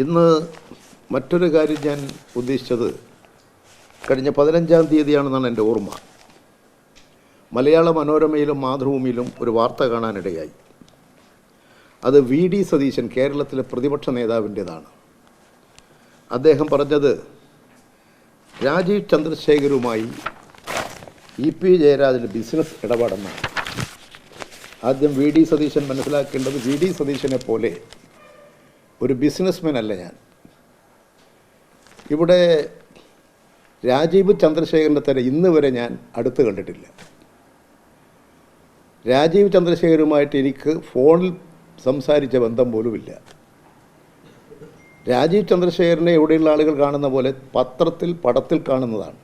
ഇന്ന് മറ്റൊരു കാര്യം ഞാൻ ഉദ്ദേശിച്ചത് കഴിഞ്ഞ 15-ാം തീയതിയാണെന്നാണ് എൻ്റെ ഓർമ്മ. മലയാള മനോരമയിലും മാതൃഭൂമിയിലും ഒരു വാർത്ത കാണാനിടയായി. അത് വി.ഡി. സതീശൻ, കേരളത്തിലെ പ്രതിപക്ഷ നേതാവിൻ്റേതാണ്. അദ്ദേഹം പറഞ്ഞത് രാജീവ് ചന്ദ്രശേഖരുമായി ഇ.പി. ജയരാജന് ബിസിനസ് ഇടപാടെന്നാണ്. ആദ്യം വി.ഡി. സതീശൻ മനസ്സിലാക്കേണ്ടത്, വി.ഡി. സതീശനെ പോലെ ഒരു ബിസിനസ്മാൻ അല്ല ഞാൻ. ഇവിടെ രാജീവ് ചന്ദ്രശേഖരൻ്റെ തന്നെ ഇന്ന് വരെ ഞാൻ അടുത്ത് കണ്ടിട്ടില്ല. രാജീവ് ചന്ദ്രശേഖരുമായിട്ട് എനിക്ക് ഫോണിൽ സംസാരിച്ച ബന്ധം പോലുമില്ല. രാജീവ് ചന്ദ്രശേഖരനെ എവിടെയുള്ള ആളുകൾ കാണുന്ന പോലെ പത്രത്തിൽ പടത്തിൽ കാണുന്നതാണ്.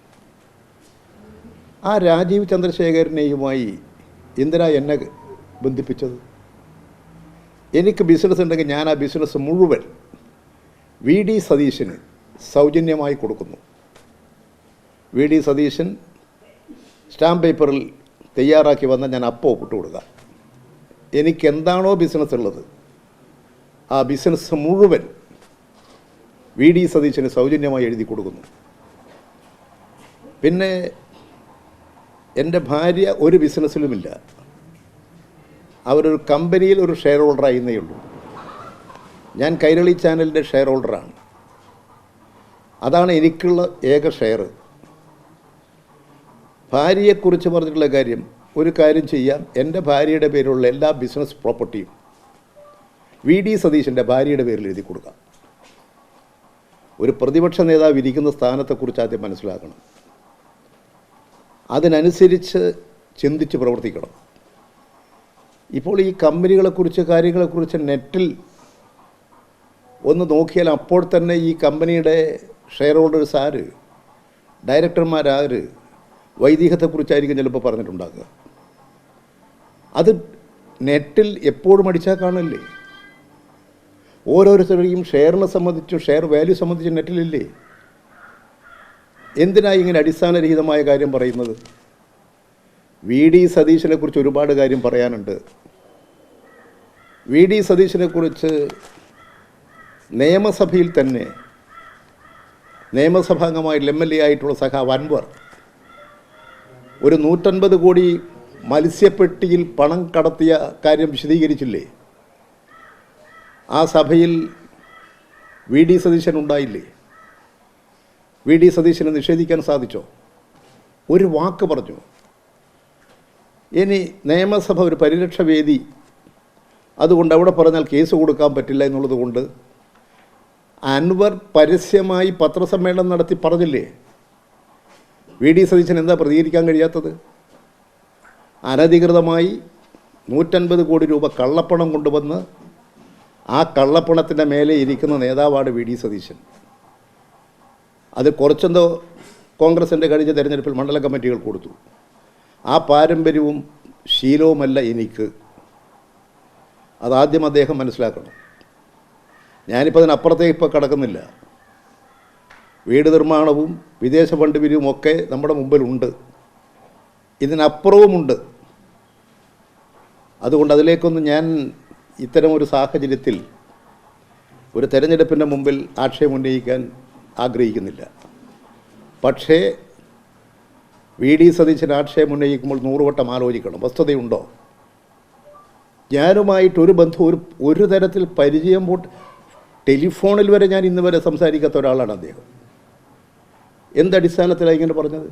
ആ രാജീവ് ചന്ദ്രശേഖരനെയുമായി എന്തിനാ എന്നെ ബന്ധിപ്പിച്ചത്? എനിക്ക് ബിസിനസ് ഉണ്ടെങ്കിൽ ഞാൻ ആ ബിസിനസ് മുഴുവൻ വി.ഡി. സതീശന് സൗജന്യമായി കൊടുക്കുന്നു. വി.ഡി. സതീശൻ സ്റ്റാമ്പ് പേപ്പറിൽ തയ്യാറാക്കി വന്നാൽ ഞാൻ അപ്പോൾ ഒപ്പിട്ട് കൊടുക്കാം. എനിക്കെന്താണോ ബിസിനസ് ഉള്ളത് ആ ബിസിനസ് മുഴുവൻ വി.ഡി. സതീശന് സൗജന്യമായി എഴുതി കൊടുക്കുന്നു. പിന്നെ എൻ്റെ ഭാര്യ ഒരു ബിസിനസ്സിലുമില്ല. അവരൊരു കമ്പനിയിൽ ഒരു ഷെയർ ഹോൾഡറായിരുന്നേ ഉള്ളൂ. ഞാൻ കൈരളി ചാനലിൻ്റെ ഷെയർ ഹോൾഡറാണ്. അതാണ് എനിക്കുള്ള ഏക ഷെയർ. ഭാര്യയെക്കുറിച്ച് പറഞ്ഞിട്ടുള്ള കാര്യം, ഒരു കാര്യം ചെയ്യാം, എൻ്റെ ഭാര്യയുടെ പേരിലുള്ള എല്ലാ ബിസിനസ് പ്രോപ്പർട്ടിയും വി.ഡി. സതീശൻ്റെ ഭാര്യയുടെ പേരിൽ എഴുതി കൊടുക്കാം. ഒരു പ്രതിപക്ഷ നേതാവ് ഇരിക്കുന്ന സ്ഥാനത്തെക്കുറിച്ച് ആദ്യം മനസ്സിലാക്കണം. അതിനനുസരിച്ച് ചിന്തിച്ച് പ്രവർത്തിക്കണം. ഇപ്പോൾ ഈ കമ്പനികളെക്കുറിച്ച്, കാര്യങ്ങളെക്കുറിച്ച് നെറ്റിൽ ഒന്ന് നോക്കിയാൽ അപ്പോൾ തന്നെ ഈ കമ്പനിയുടെ ഷെയർ ഹോൾഡേഴ്സ് ആര്, ഡയറക്ടർമാരാര്, വൈദികത്തെക്കുറിച്ചായിരിക്കും ചിലപ്പോൾ പറഞ്ഞിട്ടുണ്ടാകുക. അത് നെറ്റിൽ എപ്പോഴും അടിച്ചാൽ കാണില്ലേ? ഓരോരുത്തരുടെയും ഷെയറിനെ സംബന്ധിച്ച്, ഷെയർ വാല്യൂ സംബന്ധിച്ച് നെറ്റിലില്ലേ? എന്തിനാണ് ഇങ്ങനെ അടിസ്ഥാനരഹിതമായ കാര്യം പറയുന്നത്? വി.ഡി. സതീശനെക്കുറിച്ച് ഒരുപാട് കാര്യം പറയാനുണ്ട്. വി.ഡി. സതീശനെക്കുറിച്ച് നിയമസഭയിൽ തന്നെ നിയമസഭാംഗമായിട്ടുള്ള എം.എൽ.എ. ആയിട്ടുള്ള സഖാവ് അൻവർ ഒരു 150 കോടി മത്സ്യപ്പെട്ടിയിൽ പണം കടത്തിയ കാര്യം വിശദീകരിച്ചില്ലേ? ആ സഭയിൽ വി.ഡി. സതീശൻ ഉണ്ടായില്ലേ? വി.ഡി. സതീശനെ നിഷേധിക്കാൻ സാധിച്ചോ? ഒരു വാക്ക് പറഞ്ഞു. ഇനി നിയമസഭ ഒരു പരിരക്ഷ വേദി, അതുകൊണ്ട് അവിടെ പറഞ്ഞാൽ കേസ് കൊടുക്കാൻ പറ്റില്ല എന്നുള്ളത് കൊണ്ട് അൻവർ പരസ്യമായി പത്രസമ്മേളനം നടത്തി പറഞ്ഞില്ലേ? വി.ഡി. സതീശൻ എന്താ പ്രതികരിക്കാൻ കഴിയാത്തത്? അനധികൃതമായി 150 കോടി രൂപ കള്ളപ്പണം കൊണ്ടുവന്ന് ആ കള്ളപ്പണത്തിൻ്റെ മേലെ ഇരിക്കുന്ന നേതാവാണ് വി.ഡി. സതീശൻ. അത് കുറച്ചെന്തോ കോൺഗ്രസിൻ്റെ കഴിഞ്ഞ തെരഞ്ഞെടുപ്പിൽ മണ്ഡലം കമ്മിറ്റികൾ കൊടുത്തു. ആ പാരമ്പര്യവും ശീലവുമല്ല എനിക്ക്. അതാദ്യം അദ്ദേഹം മനസ്സിലാക്കണം. ഞാനിപ്പോൾ അതിനപ്പുറത്തേക്ക് ഇപ്പോൾ കടക്കുന്നില്ല. വീട് നിർമ്മാണവും വിദേശ ഫണ്ട് പിരിവും ഒക്കെ നമ്മുടെ മുമ്പിലുണ്ട്. ഇതിനപ്പുറവുമുണ്ട്. അതുകൊണ്ട് അതിലേക്കൊന്നും ഞാൻ ഇത്തരം ഒരു സാഹചര്യത്തിൽ ഒരു തെരഞ്ഞെടുപ്പിൻ്റെ മുമ്പിൽ ആക്ഷേപം ഉന്നയിക്കാൻ ആഗ്രഹിക്കുന്നില്ല. പക്ഷേ വി.ഡി. സതീശൻ ആക്ഷേപം ഉന്നയിക്കുമ്പോൾ 100 വട്ടം ആലോചിക്കണം. വസ്തുതയുണ്ടോ? ഞാനുമായിട്ടൊരു ബന്ധം, ഒരു തരത്തിൽ പരിചയം ടെലിഫോണിൽ വരെ ഞാൻ ഇന്ന് വരെ സംസാരിക്കാത്ത ഒരാളാണ് അദ്ദേഹം. എന്തടിസ്ഥാനത്തിലാണ് ഇങ്ങനെ പറഞ്ഞത്?